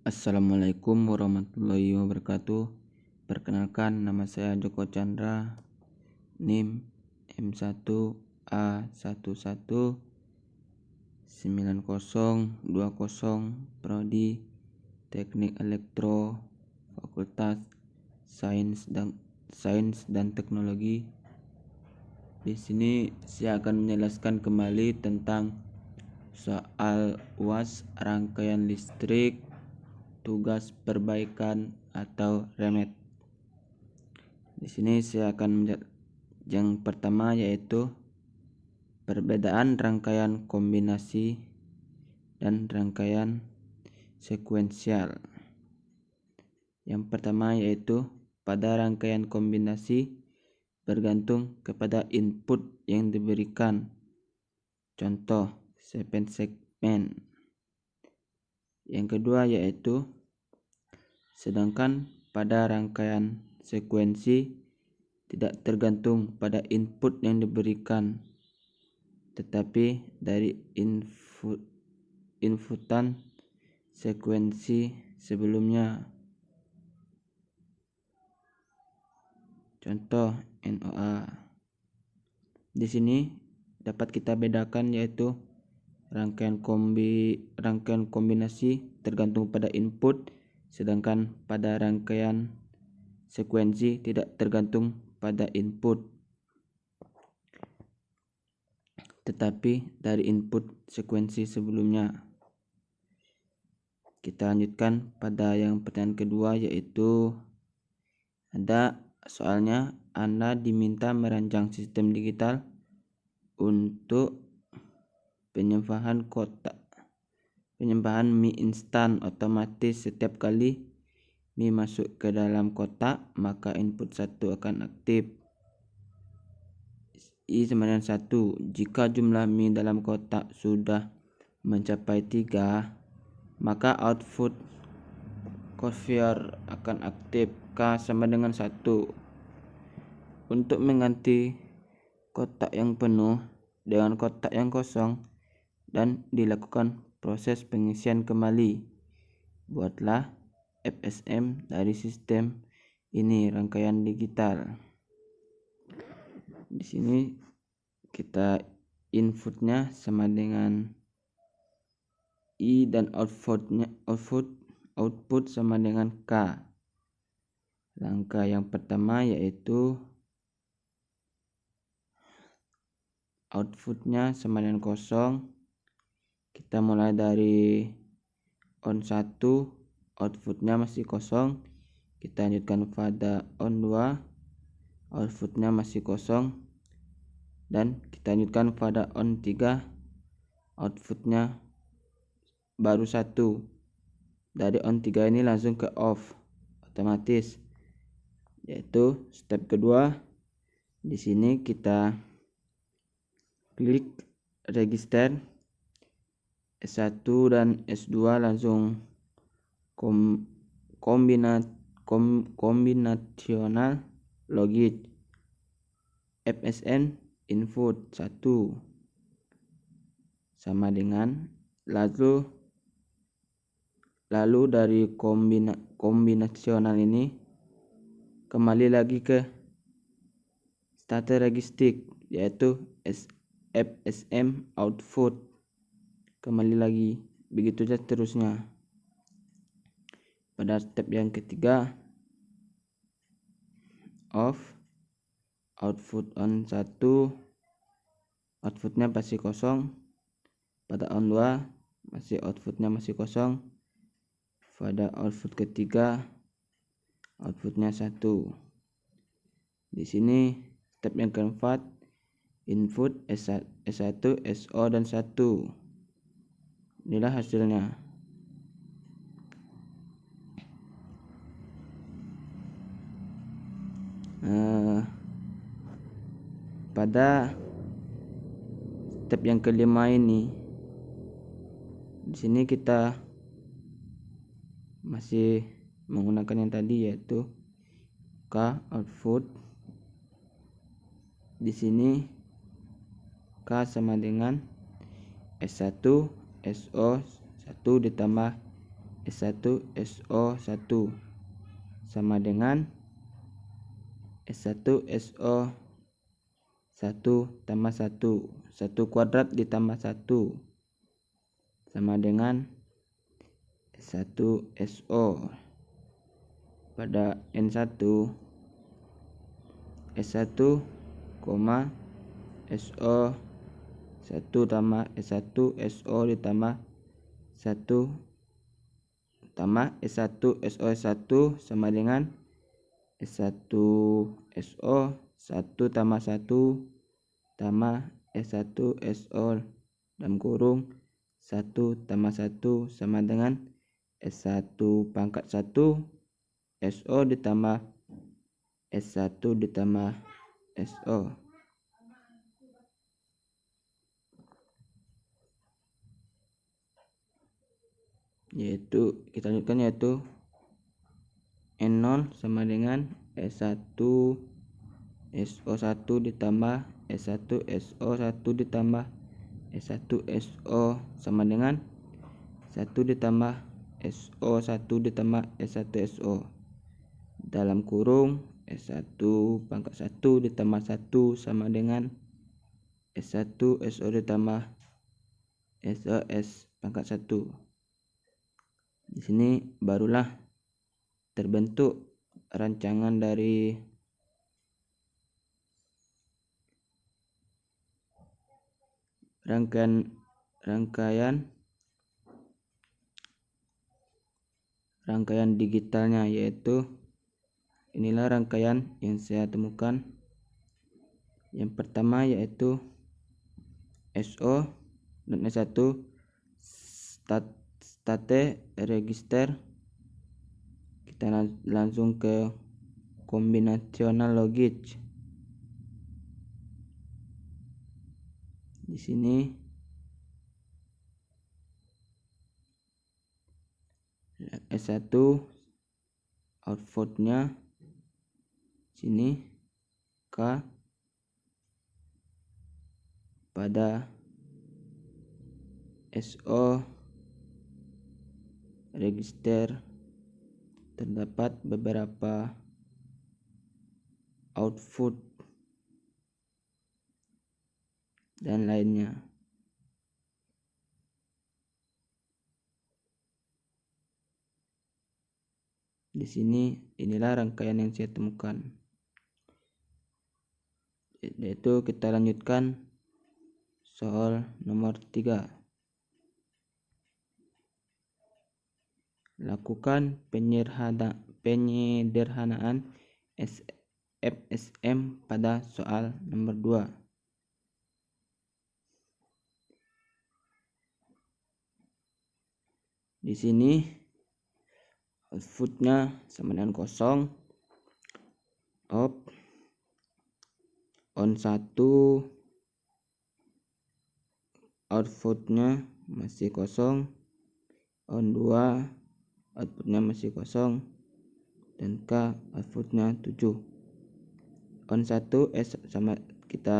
Assalamualaikum warahmatullahi wabarakatuh. Perkenalkan, nama saya Joko Chandra, NIM M1A119020, Prodi Teknik Elektro, Fakultas Sains dan Teknologi. Di sini saya akan menjelaskan kembali tentang soal UAS rangkaian listrik, tugas perbaikan atau remet. Di sini saya akan yang pertama yaitu perbedaan rangkaian kombinasi dan rangkaian sekuensial. Yang pertama yaitu pada rangkaian kombinasi bergantung kepada input yang diberikan. Contoh segmen. Yang kedua yaitu sedangkan pada rangkaian sekuensi tidak tergantung pada input yang diberikan, tetapi dari inputan sekuensi sebelumnya. Contoh NOA. Di sini dapat kita bedakan yaitu rangkaian kombinasi tergantung pada input, sedangkan pada rangkaian sekuensi tidak tergantung pada input, tetapi dari input sekuensi sebelumnya. Kita lanjutkan pada yang pertanyaan kedua, yaitu ada soalnya Anda diminta merancang sistem digital untuk penyembahan mie instan otomatis. Setiap kali mie masuk ke dalam kotak, maka input 1 akan aktif. I sama dengan 1. Jika jumlah mie dalam kotak sudah mencapai 3, maka output conveyor akan aktif. K sama dengan 1. Untuk mengganti kotak yang penuh dengan kotak yang kosong dan dilakukan proses pengisian kembali, buatlah FSM dari sistem ini, rangkaian digital. Di sini kita inputnya sama dengan I dan output sama dengan K. Langkah yang pertama yaitu outputnya sama dengan kosong. Kita mulai dari on 1, outputnya masih kosong. Kita lanjutkan pada on 2, outputnya masih kosong. Dan kita lanjutkan pada on 3, outputnya baru 1. Dari on 3 ini langsung ke off otomatis, yaitu step kedua. Di sini kita klik register S1 dan S2, langsung kombinasional logit FSN input 1 sama dengan lalu dari kombinasional ini kembali lagi ke starter registik, yaitu FSM output, kembali lagi, begitu saja seterusnya. Pada step yang ketiga, off, output on 1, outputnya masih kosong. Pada on 2 masih outputnya masih kosong. Pada output ketiga outputnya 1. Di sini step yang keempat, input S1, SO dan 1. Inilah hasilnya. Pada step yang kelima ini, di sini kita masih menggunakan yang tadi, yaitu K output. Di sini K sama dengan S1 SO 1 ditambah S1 SO1 sama dengan S1 SO1 tambah 1. 1 kuadrat ditambah 1 sama dengan S1 SO. Pada N1 S1, SO1 tambah S1 SO ditambah 1 tambah S1 SO1 sama dengan S1 SO 1 tambah 1 tambah S1 SO dalam kurung 1 tambah 1 sama dengan S1 pangkat 1 SO ditambah S1 ditambah SO. Yaitu kita lanjutkan, yaitu N0 sama dengan S1 SO1 ditambah S1 SO1 ditambah S1 SO sama dengan 1 ditambah SO1 ditambah S1 SO dalam kurung S1 pangkat 1 ditambah 1 sama dengan S1 SO ditambah SOS pangkat 1. Di sini barulah terbentuk rancangan dari rangkaian digitalnya, yaitu inilah rangkaian yang saya temukan. Yang pertama yaitu SO dan S1 state register. Kita langsung ke combinational logic. Di sini S1 outputnya sini K pada SO register terdapat beberapa output dan lainnya. Di sini inilah rangkaian yang saya temukan. Yaitu kita lanjutkan soal nomor 3. Lakukan penyederhanaan FSM pada soal nomor 2. Di sini outputnya sama dengan kosong. On 1 outputnya masih kosong. On 2 outputnya masih kosong. Dan K outputnya 7. On 1 sama kita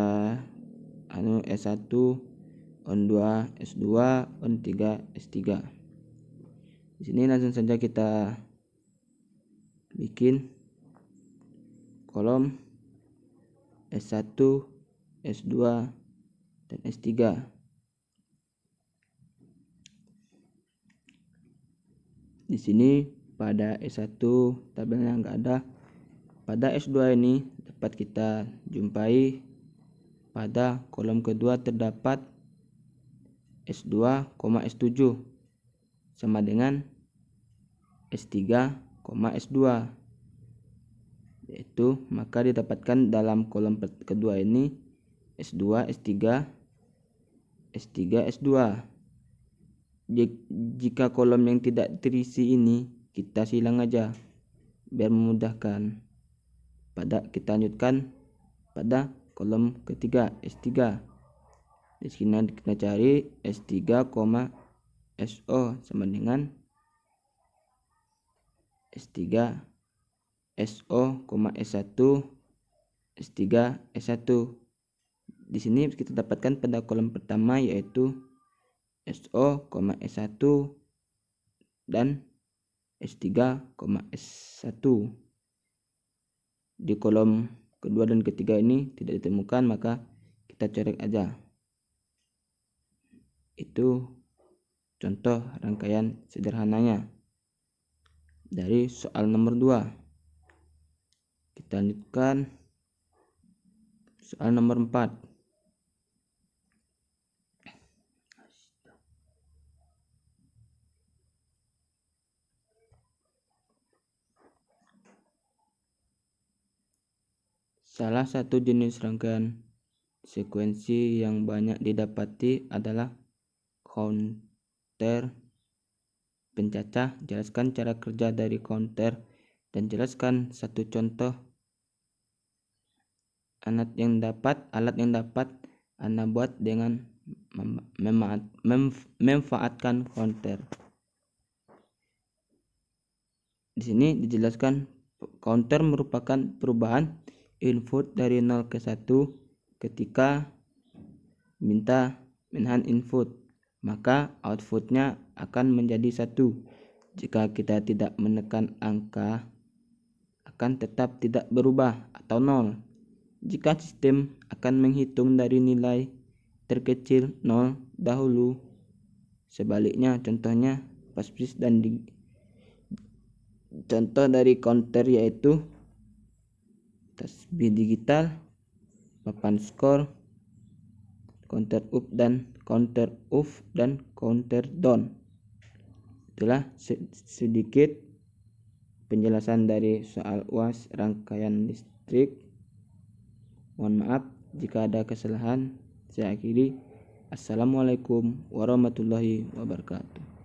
S1, on 2 S2, on 3 S3. Di sini langsung saja kita bikin kolom S1, S2, dan S3. Di sini pada S1 tabelnya nggak ada. Pada S2 ini dapat kita jumpai pada kolom kedua terdapat S2, S7 sama dengan S3, S2. Yaitu maka didapatkan dalam kolom kedua ini S2, S3, S3, S2. Jika kolom yang tidak terisi ini kita silang aja biar memudahkan. Kita lanjutkan pada kolom ketiga S3. Di sini kita cari S3, SO sama dengan S3 SO, S1 S3 S1. Di sini kita dapatkan pada kolom pertama yaitu SO, S1 dan S3, S1. Di kolom kedua dan ketiga ini tidak ditemukan, maka kita coret aja. Itu contoh rangkaian sederhananya dari soal nomor 2. Kita lanjutkan soal nomor 4. Salah satu jenis rangkaian sekuensi yang banyak didapati adalah counter pencacah. Jelaskan cara kerja dari counter dan jelaskan satu contoh alat yang dapat Anda buat dengan memanfaatkan counter. Di sini dijelaskan counter merupakan perubahan input dari 0 ke 1 ketika minta menahan input, maka outputnya akan menjadi 1. Jika kita tidak menekan angka, akan tetap tidak berubah atau 0. Jika sistem akan menghitung dari nilai terkecil 0 dahulu. Sebaliknya, contohnya paspis dan contoh dari counter yaitu tasbih digital, papan skor, counter up dan counter off dan counter down. Itulah sedikit penjelasan dari soal UAS rangkaian listrik. Mohon maaf jika ada kesalahan. Saya akhiri. Assalamualaikum warahmatullahi wabarakatuh.